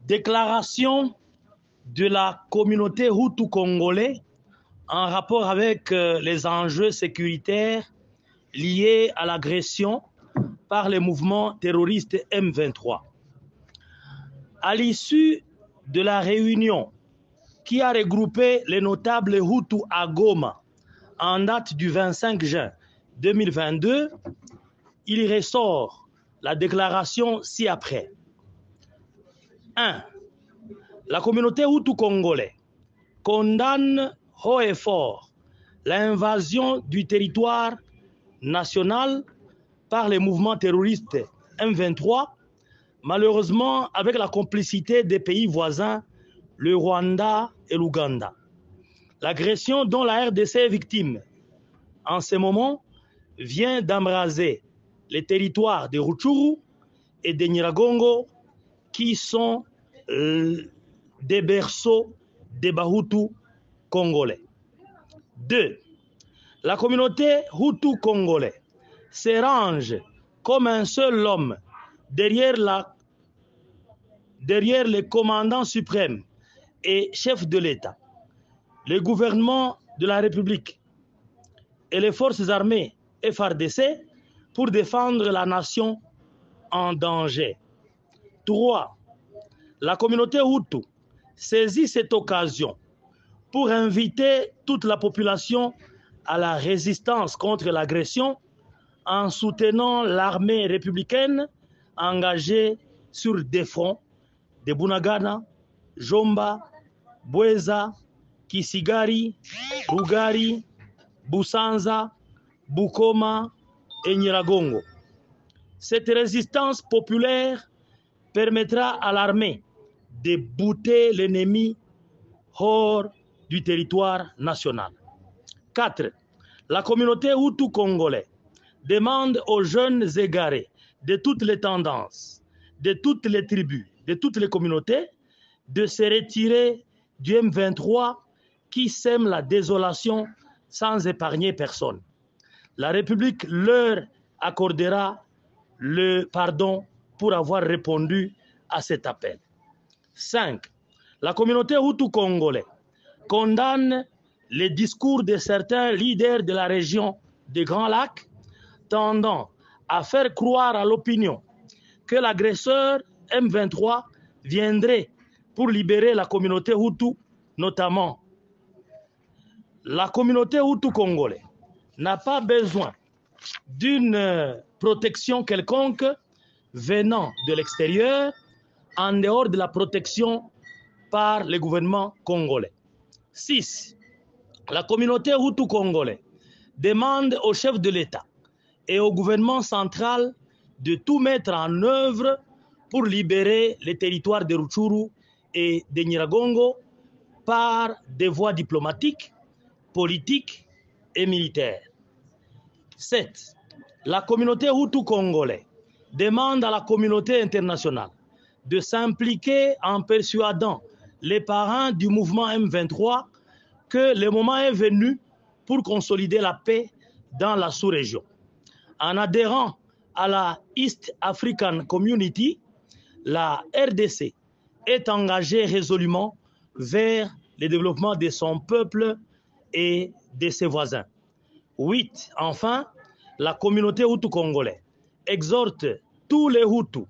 Déclaration de la communauté Hutu congolais en rapport avec les enjeux sécuritaires liés à l'agression par les mouvements terroristes M23. À l'issue de la réunion qui a regroupé les notables Hutu à Goma en date du 25 juin 2022, il ressort la déclaration ci-après. 1. La communauté Hutu congolais condamne haut et fort l'invasion du territoire national par les mouvements terroristes M23, malheureusement avec la complicité des pays voisins, le Rwanda et l'Ouganda. L'agression dont la RDC est victime en ce moment vient d'embraser les territoires de Rutshuru et de Nyiragongo qui sont des berceaux des Bahutu congolais. 2. La communauté Hutu congolais se range comme un seul homme derrière le commandant suprême et chef de l'État, le gouvernement de la République et les forces armées FARDC pour défendre la nation en danger. 3. La communauté Hutu saisit cette occasion pour inviter toute la population à la résistance contre l'agression en soutenant l'armée républicaine engagée sur des fronts de Bunagana, Jomba, Bweza, Kisigari, Rugari, Busanza, Bukoma et Nyiragongo. Cette résistance populaire permettra à l'armée de bouter l'ennemi hors du territoire national. 4. La communauté Hutu congolais demande aux jeunes égarés de toutes les tendances, de toutes les tribus, de toutes les communautés de se retirer du M23 qui sème la désolation sans épargner personne. La République leur accordera le pardon pour avoir répondu à cet appel. 5. La communauté Hutu congolais condamne les discours de certains leaders de la région des Grands Lacs tendant à faire croire à l'opinion que l'agresseur M23 viendrait pour libérer la communauté Hutu, notamment. La communauté Hutu congolaise n'a pas besoin d'une protection quelconque venant de l'extérieur en dehors de la protection par le gouvernement congolais. 6. La communauté Hutu congolaise demande au chef de l'État et au gouvernement central de tout mettre en œuvre pour libérer les territoires de Rutshuru et de Nyiragongo par des voies diplomatiques, politiques et militaires. 7. La communauté Hutu congolaise demande à la communauté internationale de s'impliquer en persuadant les parents du mouvement M23 que le moment est venu pour consolider la paix dans la sous-région. En adhérant à la East African Community, la RDC est engagée résolument vers le développement de son peuple et de ses voisins. 8. Enfin, la communauté Hutu congolaise exhorte tous les Hutus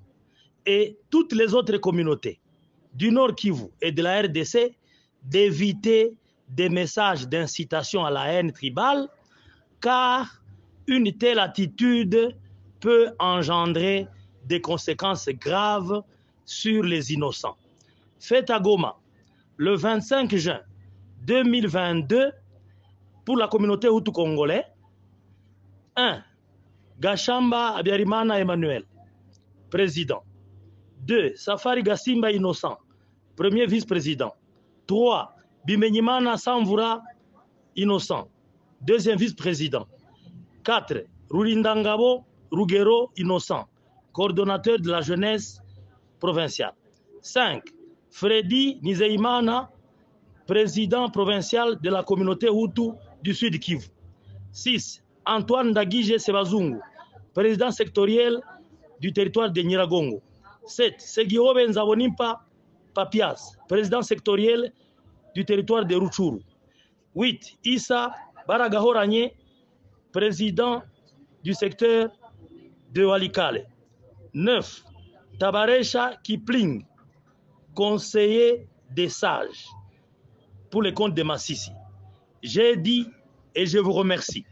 et toutes les autres communautés du Nord Kivu et de la RDC d'éviter des messages d'incitation à la haine tribale, car une telle attitude peut engendrer des conséquences graves sur les innocents. Fait à Goma, le 25 juin 2022, pour la communauté Hutu congolais. 1. Gashamba Abiyarimana Emmanuel, président. 2. Safari Gasimba Innocent, premier vice-président. 3. Bimenyimana Samvura Innocent, deuxième vice-président. 4. Rulindangabo Rugero Innocent, coordonnateur de la jeunesse provinciale. 5. Freddy Nizeimana, président provincial de la communauté Hutu du Sud Kivu. 6. Antoine Dagije Sebazungu, président sectoriel du territoire de Nyiragongo. 7. Segiobe Nzabonimpa Papias, président sectoriel du territoire de Rutshuru. 8. Issa Baragahoranye, président du secteur de Walikale. 9. Tabaresha Kipling, conseiller des sages pour les comptes de Massissi. J'ai dit et je vous remercie.